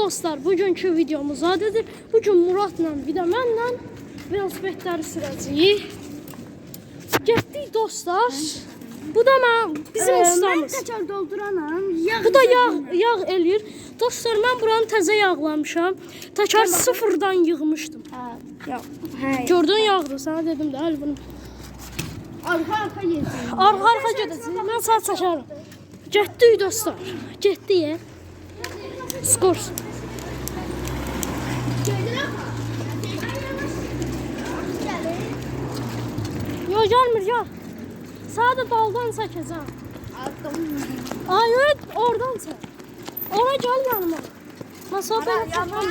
dostlar, bugünkü videomuz adedir. Bugün Muratla bir də mənlə velosipedləri sürəcəyik. Getdik dostlar. Bu da bizim ustamız. Mən təkər dolduranam. Bu da yağ eləyir. Dostlar, mən buranı təzə yağlamışam. Təkər sıfırdan yığmışdım. Gördün yağdır, sana dedim də bunu. Arxa yesin. Arxa gedəcək. Mən sağ çəkərəm. Getdik dostlar. Getdik. Skors. Yo, gelmir ya. Sadece daldan çəkəcəm. Ay, evet, oradan çək. Ona gel yanıma. Masabə çəkəm.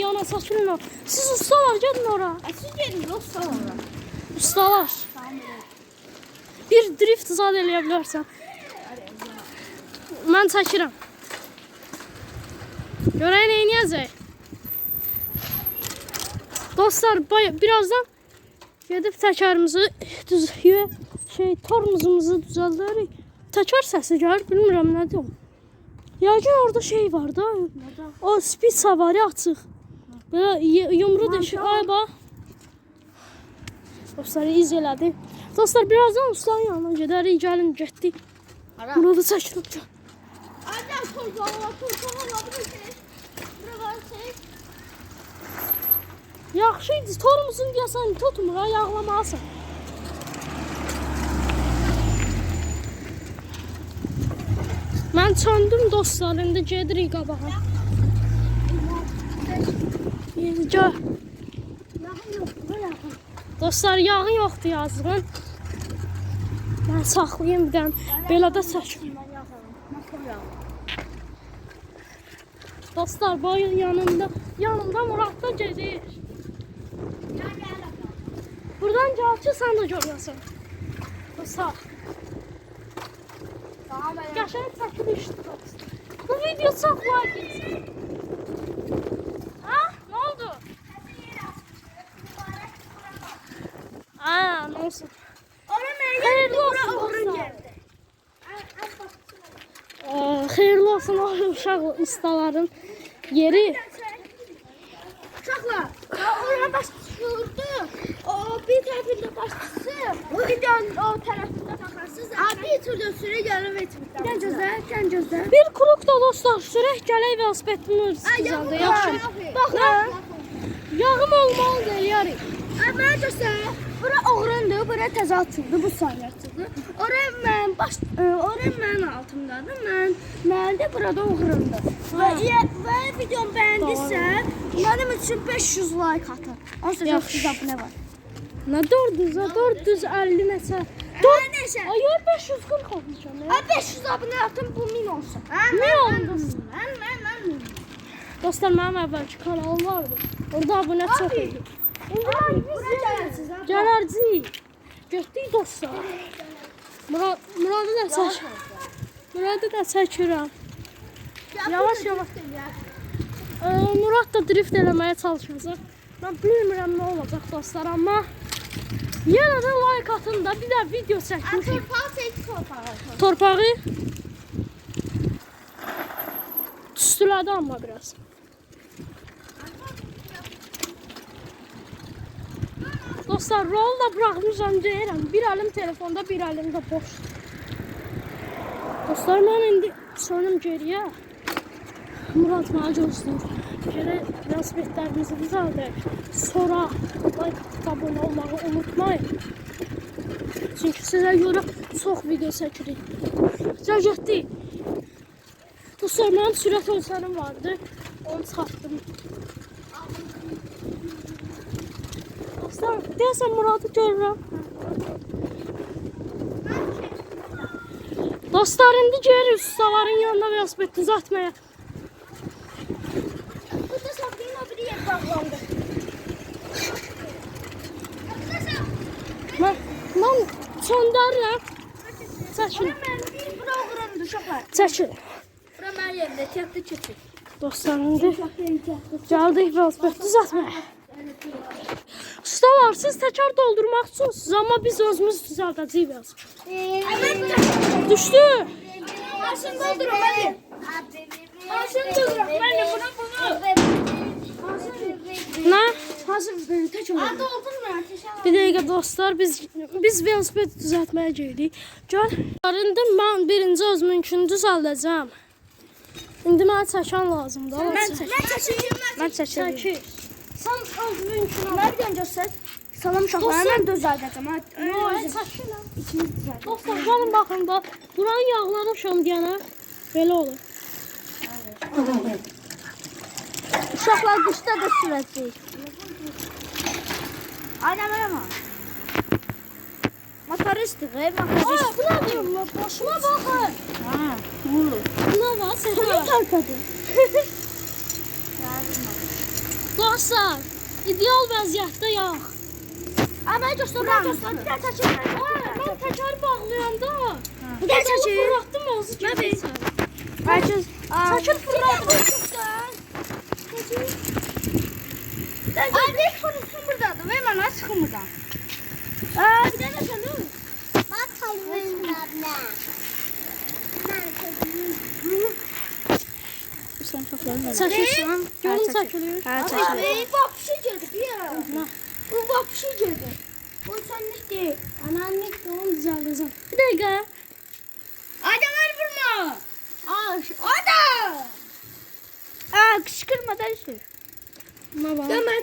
Yana saçılma. Siz ustalar gedin ora. Siz gedin ustalar. Ustalar. Bir drift zad eləyə bilərsən. Mən çəkirəm. Görək nə edəcək. Dostlar, birazdan gedib təkərimizi tormozumuzu düzəldərik. Təkər səsi gəlir, bilmirəm nədir o. Yəqin orada şey var da. O speed savari açıq. Belə yumru deşik. Ay bax. Dostlar, iz elədi. Dostlar, birazdan ustanın yanına gedərik. Gəlin, getdik. Burada çəkirəm. Annem torbağa Yaxşı idi. Tormuzun deyəsən tutmur, yağlamalısan. Mən çöndüm dostlar, indi gedirik qabağa. Gəl. Dostlar, yağı yoxdur yazığın. Mən saxlayayım bir dənə. Belə də çəkim. Dostlar, boyun yanımda Murat da gedir. Buradan gəl ki, sən də görməsən. Dostlar. Qəşəng çəkilişdir. Bu video çox like etsin. Ha? Nə oldu? Aa, nə olsun? Xeyirli olsun. Xeyirli olsun o uşaq ustaların yeri. Uşaqlar, oraya baş düşürdü. O bir tərəfində başçısı, bir də o tərəfində baxarsınız. Bir türlü sürə gəlib etmir. Sən gözlə. Bir kruk da dostlar, sürək gələk velosipedimiz düzəldi. Yaxşı. Baxın. Yağım olmalı eləyərik. Mənə göstər. Bura oğrundur, bura təzə açıldı, bu sayı açıldı. Oraya mənim altımdadır. Mən də burada oğrundur. Və videomu bəyəndisə, mənim üçün 500 like atın. 18 abunə var. Nə 450 neçə? Neyse. Ay, 540 olmuşam ya. 500 abunə atın, bu 1000 olsun. Ne oldu? Mən. Dostlar, mənim əvvəlki kanalım vardı. Orada abunə çox idi. Bura gələsiniz. Gələrciyik. Getdik dostlar. Muradı da çəkirəm. Yavaş. Murad da drift eləməyə çalışacaq. Mən bilmirəm nə olacaq dostlar, amma yenə də like atın da, bir də video çəkin. Torpağı tüstülədi amma biraz. Dostlar, rol da bırakmışam deyirəm. Bir əlim telefonda, bir əlim də boş. Dostlar, mən indi sönüm geriyə. Murat mənə gözləyir. Gələk velosipedlərimizi düzəldək. Sonra like atıb abunə olmağı unutmayın. Çünki sizə görə çox video çəkirik. Gəl getdik. Dostlar, mənim sürət ölçərim vardı. Onu çıxartdım. Dostlar, deyəsən Muradı görürəm. Dostlar, indi gəlir ustaların yanına velosiped düzəltməyə. Burada saxlayın, o biri yer bağlandı. Mən çöndərəm. Çəkil. Bura oğrundur, uşaqlar. Çəkil. Bura mənim yerimdə, tiyatlı keçir. Dostlar, indi gəldik velosiped düzəltməyə. Ustalar, siz təkər doldurmaq üçünsüz, amma biz özümüz düzəldəcəyik velosiped. Düşdü. Maşın doldurun, hadi. Maşın doldurun, Adı oldun mu? Teşekkür Bir dəqiqə dostlar, biz velosiped düzəltməyə gedirik. Gəl. İndi mən birinci özümünkünü düzəldəcəm. İndi mənə çəkən lazımdır. Mən çəkeyim. Mən çəkeyim. Çəkir. Sən özümünkünü al. Mən bir dənə göstər. Salam uşaqlar, mən düzəldəcəm. Yox, çəkirəm. İkimiz düzəldəcək. Dostlar, gəlin baxın da. Buranı yağlamışam yenə. Belə olur. Uşaqlar qışda da sürəcək. Aynen öyle mi? Motoristlik, motorist. Bu nədir? Başıma baxın. Ha, olur. Buna var, Bunu səhər. tartadı. Dostlar, ideal vəziyyətdə yağ. Ama göster, ben göster. Bir daha çəkir. Mən təkər bağlayanda. Bir daha çəkir. Fırlatdım özü gəlirsən. Açız. Çəkir fırlatdım. Ay, bir konuşsun buradadır. Ver bana, çıxın buradan. Bir dənə sən değil mi? Bak kalbim abla. Sen çok yorulmadın. Çəkirsən. Yolun çəkilir. Ha, çəkir. Vapşı geldi ya. Bu vapşı geldi. Bu senlik değil. Ananlık da onu düzəldəcəm. Bir dəqiqə. Adam var vurma. Adam. Kışkırmadan sür. Nə var? Demə.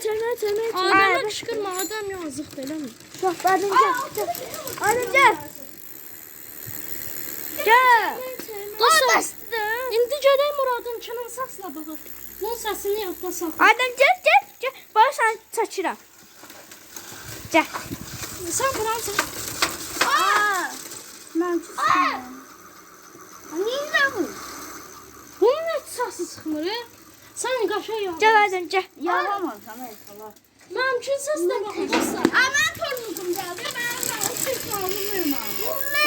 Adama qışqırma, adam yazıqdır, eləmi? Bak, Adem gel. Adem gel. Gel. Dostlar, indi gedək Muradınkinin səslə baxaq. Bunun səsini yadda saxla. Adem gel. Bana sen çəkirəm. Gel. Sən buranı çək. Mən çəkirəm. Niyə bu? Bunun nə səsi çıxmır? Sən qaşa yağ. Gel Adem gel. Yalamam sana inşallah. Məmkin səslə baxacaqsan. Mən tormuzum gəldi. Mən sırf almıyorum.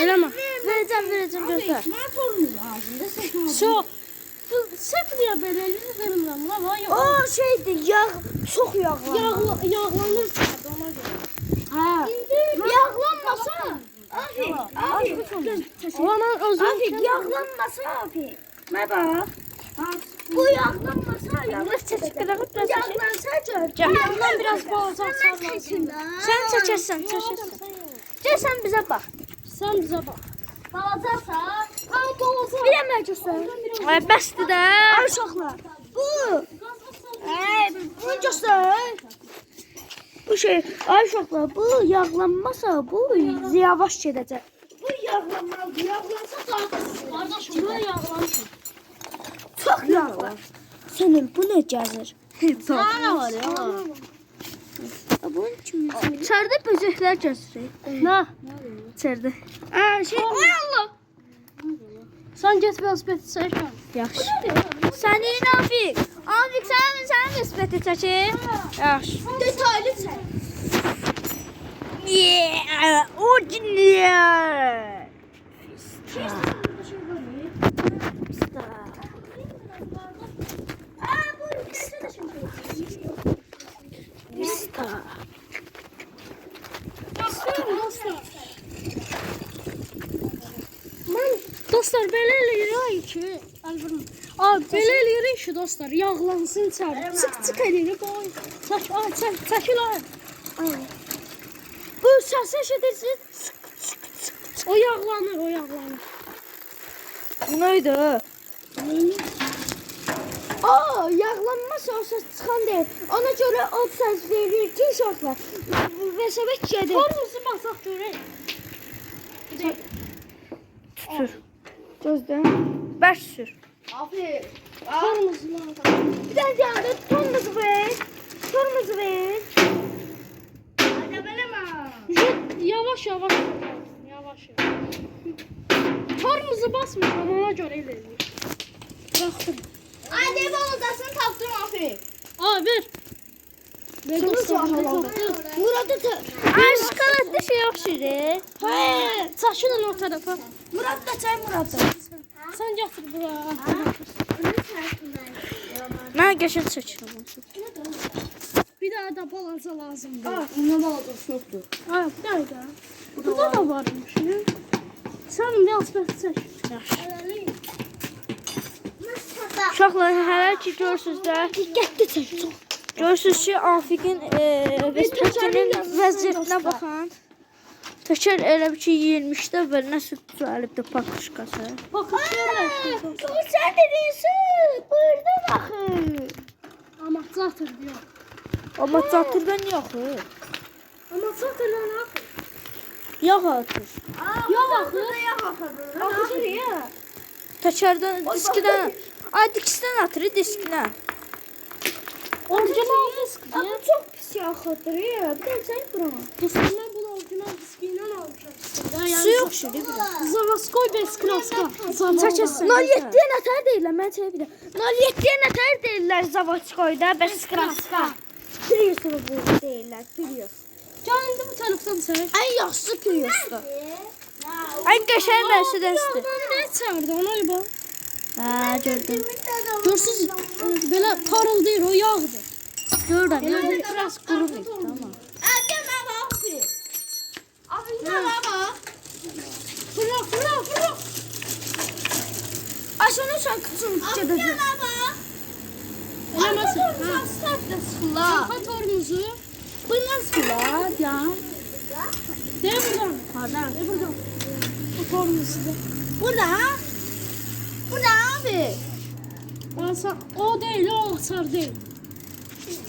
Eləmə. Verəcəm götür. Mən tormuz ağzında sırf So, səhv niyə belə eləyir, bilmirəm. Nə var? Yox. O şeydir, yağ, çox yağlanır. Yağlanır sədə ona görə. Ha. Yağlanmasa. Abi. Amma mən özüm Abi yağlanmasa abi. Nə bax. Bu yağlanmasa yağlansa gör. Yandan biraz balaca açar. Sen çəkirsən. Gəl sən bizə bax. Sən bizə bax. Balacasa, balaca. Bir əmək göstər. Ay bəsdir də. Ay uşaqlar. Bu. Bunu göstər. Bu şey, ay uşaqlar, bu yağlanmasa bu yavaş gedəcək. Bu yağlanmalı, yağlansa qalxır. Qardaşım, bura yağlanmışım. Çox yağlar. Sənin bu nə gəzir? Nə var ya? Bunun kimi. İçəridə böcəklər gəzir. Nə? İçəridə. Şey, ay Allah. Sən get velosipedi çəkmə. Yaxşı. Sənin Afik. Afik sənin velosipedi çəkir. Yaxşı. Detaylı çək. Yeah, o dünya. Dostlar, belə eləyirik ki, belə eləyirik ki, dostlar, yağlansın içəri. Çık eləyirik, qoy. Çəkil ay. Bu səs eşidirsin. O yağlanır. Neydi? Yağlanmasa o ses çıxan deyil. Ona görə o səs verir ki, uşaqlar. Və səbət gedir. Tormuzu basaq görək. Tutur. Gözdən. Bəş sür. Aferin. Tormuzlar. Bir dənə gəldi. Tormuzu ver. Hadi beləmə. Yavaş. Tormuzu basmıram, ona görə eləyir. Bıraxdım. Hadi balodasını tapdım aferin. Ver. Ver dostlar. Murat'ı aşkalatlı şey yok şimdi. Çəkilin o tarafa. Murat da çay Murat'ı. Sən gətir bura. Ben geçen çekiyorum. Bir daha da balaca lazımdır. Bunda balodası yoktu. Bir dakika. Burada da varmış. Sən velosipedi çək. Uşaqlar hələ ki görürsünüz də. Diqqətli çək. Görürsünüz ki Afiqin Vespucci'nin vəziyyətinə baxın. Təkər elə bir ki yiyilmişdə və nəsə düzəlibdir pakışkası. Bu sen dediğin su. Burada bakın. Amatzator diyor. Amma çatırdan yaxır. Amatzatorla ne yapıyor? Yağ atır. Yağ axır. Akıcı ya. Təkərdən, diskidən. Ay diskdən atır, diskdən. Orijinal disk Ama diye. çok pis yakıtır ya. Bir de sen bırak. Dostlarımdan bunu orijinal diskiyle almışam. Su yok şimdi. Zavaskoy bez kraska. Çəkəsən. 07'ye neter değiller. Ben şey bileyim. 07'ye neter değiller Zavatskoy'da. Beskraska. Prius'u bu değiller. Prius. Can indi bu telefonu sen. En yaşlı Prius'tu. Ay qəşəng Mercedes-dir. Ne çağırdı ona bak. Ha, gördüm. Görsüz böyle parıldayır o yağdır. Görürəm. Yəni biraz quruyub, tamam. Adem abi. Abi ne baba? Fırla. Aşağıya sen kızım çededi. Abi baba. Eləməsin. Ha. Start da sıla. Motorumuzu. Bu nasıl sıla ya? De buradan. Pardon. De buradan. Motorumuzu da. Burada. Burada abi. O değil o açar değil.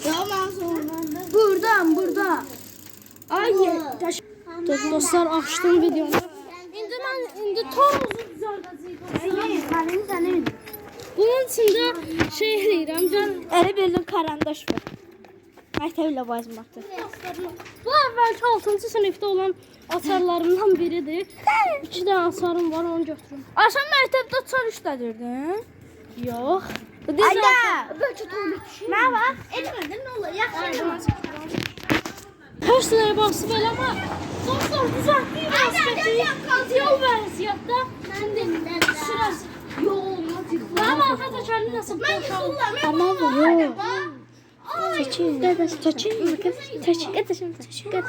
Tamam sonra. Burada. Ay taş. Dostlar açtım videonu. İndi torumuzu düzəldəcəyik. Senin. Bunun içində şey deyirəm. Can Elə bildim karandaş var. Məktəblə bazmaqdır. bu əvvəlki 6-cı sinifdə olan açarlarımdan biridir. 2 dənə açarım var, onu götürün. Aşam məktəbdə çar işlədirdin? Yox. Ayda. Böyle tuğlu. Ne var? Elimden ne olur? Yaklaşma. Hər sıraya baxsı belə amma dostlar düzəltdik vəziyyəti. Yol vəziyyətdə sürəz. Yol olmaz. Mənim arxa təkərini nəsə boşalır. Aman bu. Çəkin. Çəkin.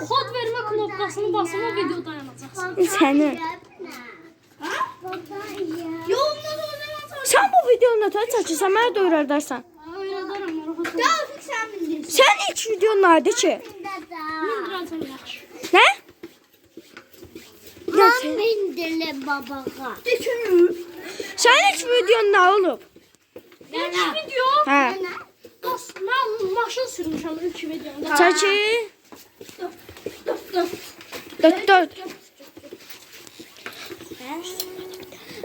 Kod vermə knopkasını basın, o video dayanacaqsın. Sənin. Yolumuz o zaman sonra. Sən bu videonu da çəkirsən, mənə də öyrədərsən. Öyrədərəm, narahat olma. Grafik sen bilirsin. Sən ilk videon nədir ki? Mindirəcəm yaxşı. Nə? Ben bindirli babağa. Sən ilk videon nə olub? İlk video. Hə. Dost, mən maşın sürmüşəm ilk videomda. Çəki. Dört.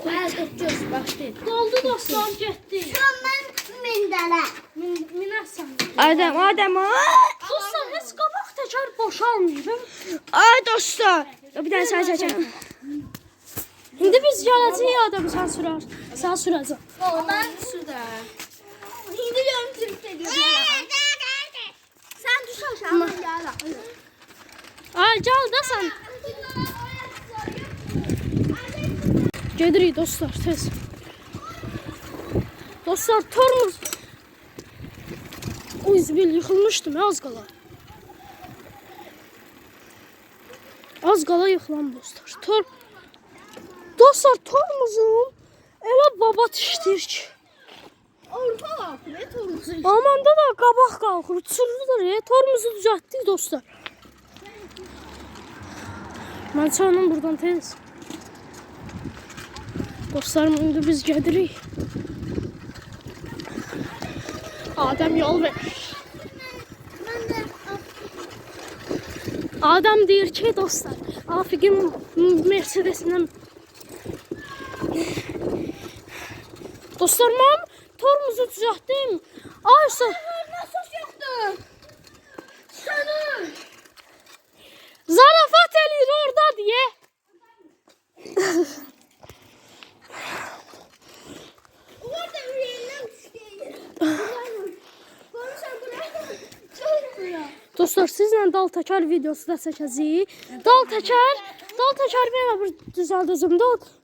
Ben tutuyoruz başlayın. Doldu dostlar, getdi. Ben mindere. Minərsən. Adəm. Dostlar, heç qabaq təkər boşalmıyıb. Ay dostlar. Bir dənə sən çəkin. İndi biz gələcəyik Adəm, sən sürəcəm. Ondan suda. Hindi diyorum Türkçe diyorum. Sen düş aşağı. Ben gel. Ay, gəl də sən. Gedirik dostlar, tez. Dostlar, tormuz. O izbil yıxılmışdım, az qala. Az qala yıxılan dostlar. Dostlar, tormuzum elə babat işləyir ki. Orta var. Ne torumuzu? Amanda da qabaq qalxır, uçurulur ya. Tormuzu düzəltdik dostlar. Mən çanım buradan tez. Dostlarım, indi biz gedirik. Adəm yol ver. Adəm deyir ki dostlar, Afiqin Mercedesindən. Dostlar, mən tormuzu düzəltdim. Aysa Nasıl yoktu? Sanır. zarafat eləyir orada deyə. Orada yüreğinden düştü. Konuşan buraya. Çok buraya. Dostlar, sizlə dal təkər videosu da çəkəcəyik. Dal təkər mənə bir düzəldəcəm.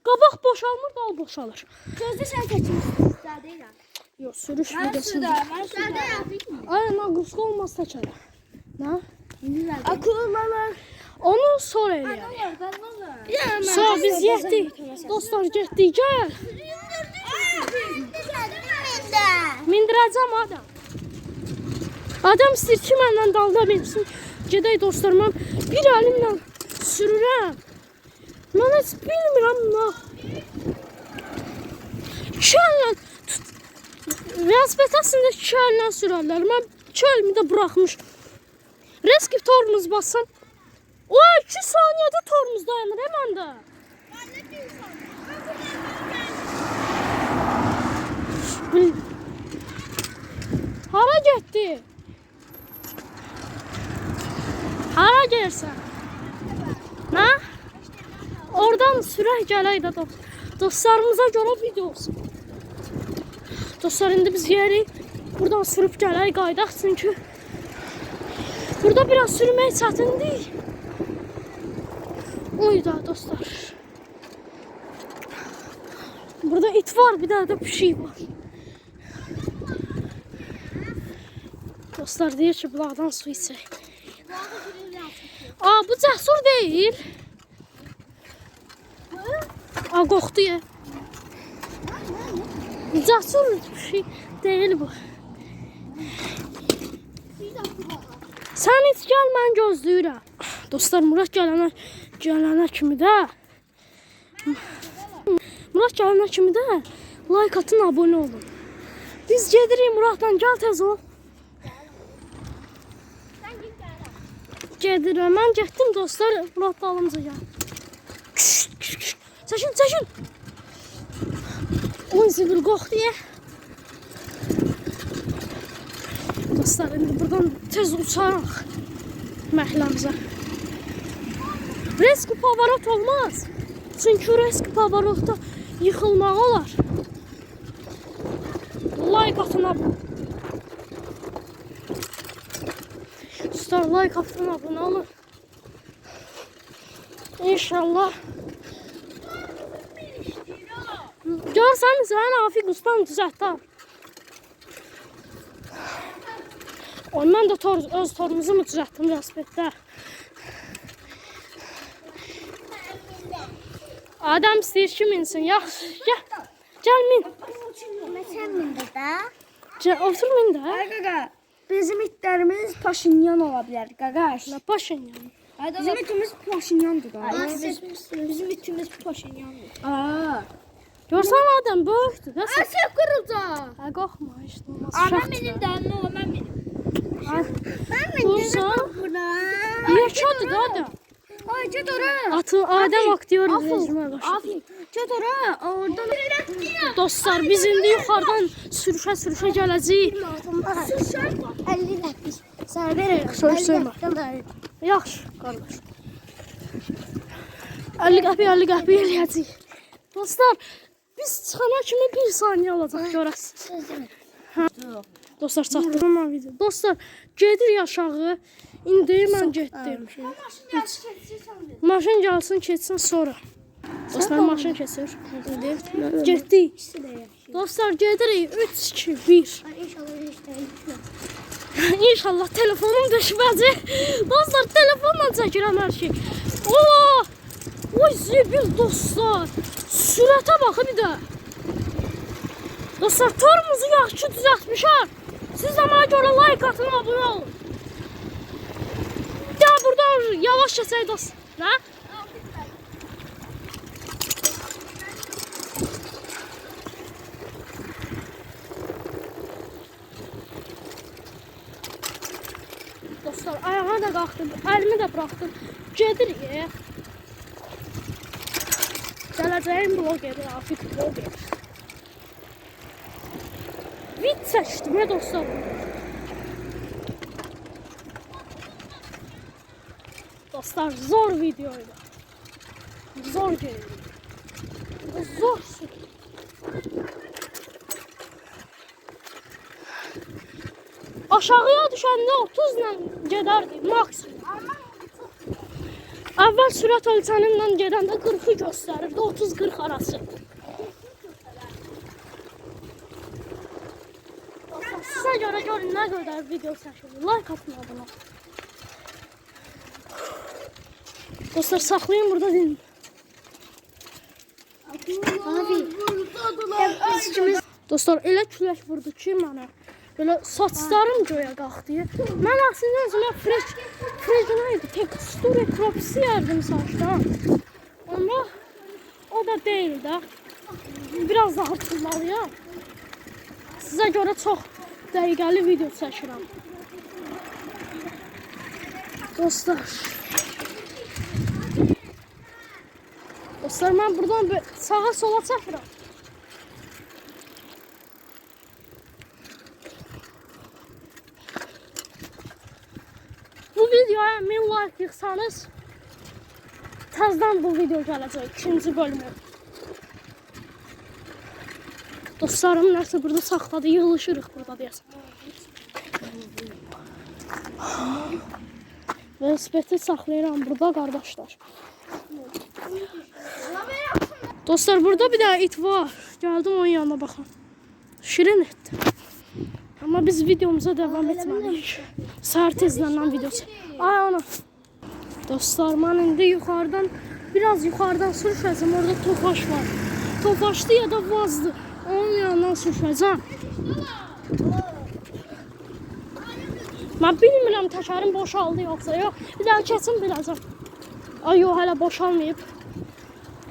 Qabaq boşalmır, dal boşalır. Sözde sen seçmişsin. Daha değil abi. Yox, sürüş Ben videosu. suda. Yapayım mı? Aynen, naqruska olmaz təkərə. Nə? Akıllılar. Onu sonra eləyək. Sonra biz getdik. Dostlar, getdik. Gəl. Mindirəcəm adam. Adam istəyir ki, məndən dalda bilsin. Gedək dostlar, mən bir əlimlə sürürəm. Mən heç bilmirəm nə. İki əllə velosiped aslında iki əllə sürərlər. Mən iki əlimi də buraxmış. Reski tormuz bassam. O 2 saniyədə tormuz dayanır hemen də. Hara getdi? Hara gelsən? Nə? Oradan sürək gələk də dostlarımıza görə video olsun. Dostlar, indi biz yerik. Buradan sürüb gələk, qaydaq çünki burada biraz sürmək çətindir. Oy da dostlar. Burada it var, bir tane de pişik var. Dostlar deyir ki, bulaqdan su içək. Aa, bu cəsur deyil. Aa, qorxdu ya. Cəsur pişik deyil bu. Sən heç gəl, mən gözləyirəm. Dostlar, Murad gələnə kimi də like atın, abone olun. Biz gedirik Muradla, gəl tez ol. Gedirəm, mən getdim dostlar, Murad dalımıza gəl. Çəkin. Oy, zibil qorxdu ya. Dostlar, indi buradan tez uçaraq məhləmizə. Reski pavarot olmaz. Çünkü reski pavarotda yıkılmaq olar. Like atın, dostlar, like atın, abone olun. İnşallah. Görsən, sən Afiq ustam düzəltdi. Ondan da öz torumuzu mu düzəltdim velosipeddə? Adam istəyir ki, minsin. Yaxşı, gəl min. Sen mindi də. Otur min də. Ay qaqa, bizim itlərimiz Paşinyan ola bilər, qaqaş. Nə Paşinyan? Bizim itimiz Paşinyandır da. Bizim itimiz Paşinyandır. Görsən adam böyükdür də. Asya qırılacaq. Hə, qorxma, işte olmaz. Mən benim də, nə o, mən benim. Dursan, Buna. yaşadı da adam. Ay, get ora. Adem aktyor rejimə başladı. Afin, get ora. Oradan. Dostlar, biz indi yuxarıdan sürüşə gələcəyik. Sürüşər. 50 qəpik. Sən verək. Söymə. Yaxşı, qardaş. 50 qəpik eləyəcəyik. Dostlar, biz çıxana kimi 1 saniyə olacaq, görəsiniz. Dostlar, çatdırmam video. Dostlar, gedir aşağı. İndi mən getdim. Maşın gəlsin, keçsin sonra. Dostlar, maşın keçir. Getdik. Dostlar, gedirik. 3, 2, 1. İnşallah telefonum düşməcək. Dostlar, telefonla çəkirəm hər şey. Ola! Oy, zibil dostlar. Sürətə baxın bir də. Dostlar, torumuzu yaxşı düzəltmişəm. Siz də mənə görə like atın, abone olun. Gəl buradan yavaş keçək dostlar. Nə? Dostlar, ayağa da qalxdım, əlimi də buraxdım. Gedirik. Gələcəyim blogeri, Afiq blogeri. Vid çəkdim ya dostlar. Dostlar, zor videoydu. Zor geliyor. Zor sürü. Aşağıya düşəndə 30 ilə gedərdi maksimum. Əvvəl sürət ölçənimlə gedəndə 40'ı göstərirdi, 30-40 arası. Sizə görə görün nə qədər video çəkilir. Like atın adına. Dostlar, saxlayın burada deyin. Abi. Dostlar, elə külək vurdu ki mənə. Böyle saçlarım göğe qalxdı. Mən əslində özümə Fresnaydı, tekstur ekropsi yerdim saçdan. Ama o da değil də. Biraz daha kullanıyam. Sizə görə çox dəqiqəli video çəkirəm. Dostlar, mən buradan sağa sola çəkirəm. Bu videoya 1000 like yıxsanız, təzdən bu video gələcək, ikinci bölümü. Dostlarım nəsə burada saxladı, yığılışırıq burada deyəsən. Velosipedi saxlayıram burada qardaşlar. Dostlar, burada bir daha it var. Gəldim onun yanına baxın. Şirin etdi. Ama biz videomuza devam etməliyik. Səhər tezlənən videosu. Ay ana. Dostlar, mən indi biraz yuxarıdan sürüşəcəm. Orada Tofaş var. Tofaşdı ya da Vazdı. Onun yanından sürüşəcəm. Mən bilmirəm təkərim boşaldı yoxsa yox. Bir daha keçin biləcəm. Ay yox, hələ boşalmayıb.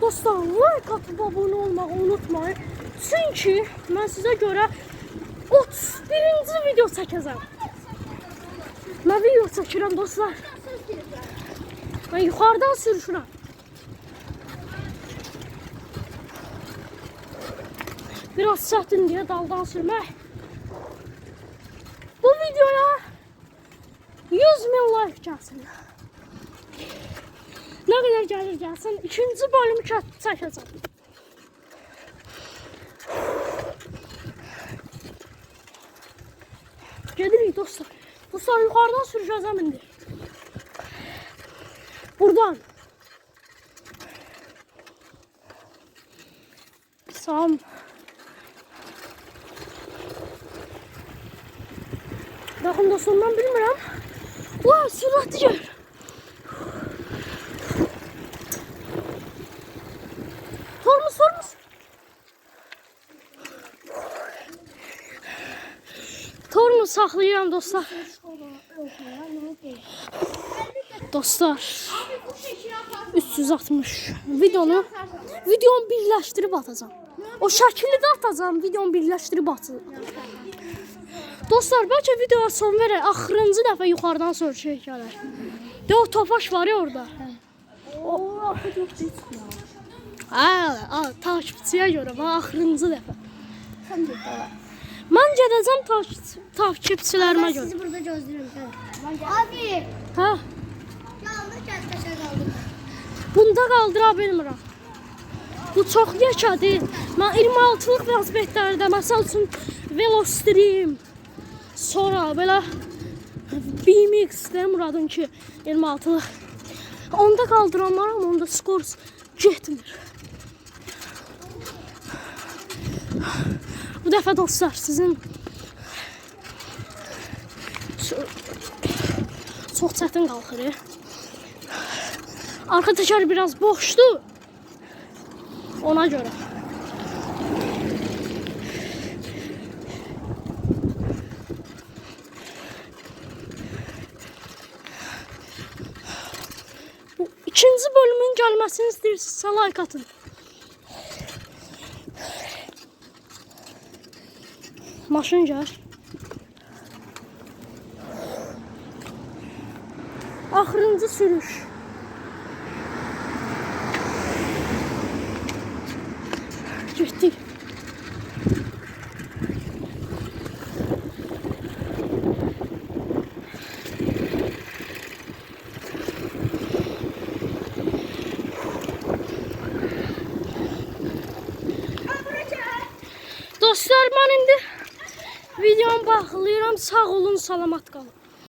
Dostlar, like atıp abone olmağı unutmayın. Çünki mən sizə görə 31-ci video çəkəcəm. Mən video çəkirəm dostlar. Mən yuxarıdan sürüşürəm. Biraz çətin deyə daldan sürmək. Bu videoya 100.000 like gəlsin. Nə qədər gəlir gəlsin, ikinci bölümü çəkəcəm. Gedirik dostlar. Dostlar, yuxarıdan sürüşəcəm indi. Buradan. Sağım. Baxın dostlar, mən bilmirəm. Vay, sürətli gəlir. Sormuş. Tormu saxlayıram dostlar. Dostlar, 360 videonu birləşdirib atacağım. O şəkili də atacağım, videonu birləşdirib atacağım. Dostlar, bəlkə videoya son verək, axırıncı dəfə yuxarıdan sürüşək gələr. De o Tofaş var ya orada. Takipçiyə görə, axırıncı dəfə. Mən gedəcəm takipçilərimə görə. Sizi burada gözləyirəm. Abi. Hə? Yanlış kənddə qaldım. Bunda qaldıra bilmirəm. Bu çox yekədir. Mən 26-lıq velosipedlərdə, məsəl üçün Velostream, sonra belə BMX də Muradın ki 26-lıq. Onda qaldıranlarım, onda skor getmir. Bu dəfə dostlar, sizin çox çətin qalxır. Arka təkər biraz boşdu. Ona görə. Bu ikinci bölümün gəlməsini istəyirsinizsə like atın. Maşın gəl. Axırıncı sürüş. Getdik. Dostlar, mən indi videomu bağlayıram. Sağ olun, salamat qalın.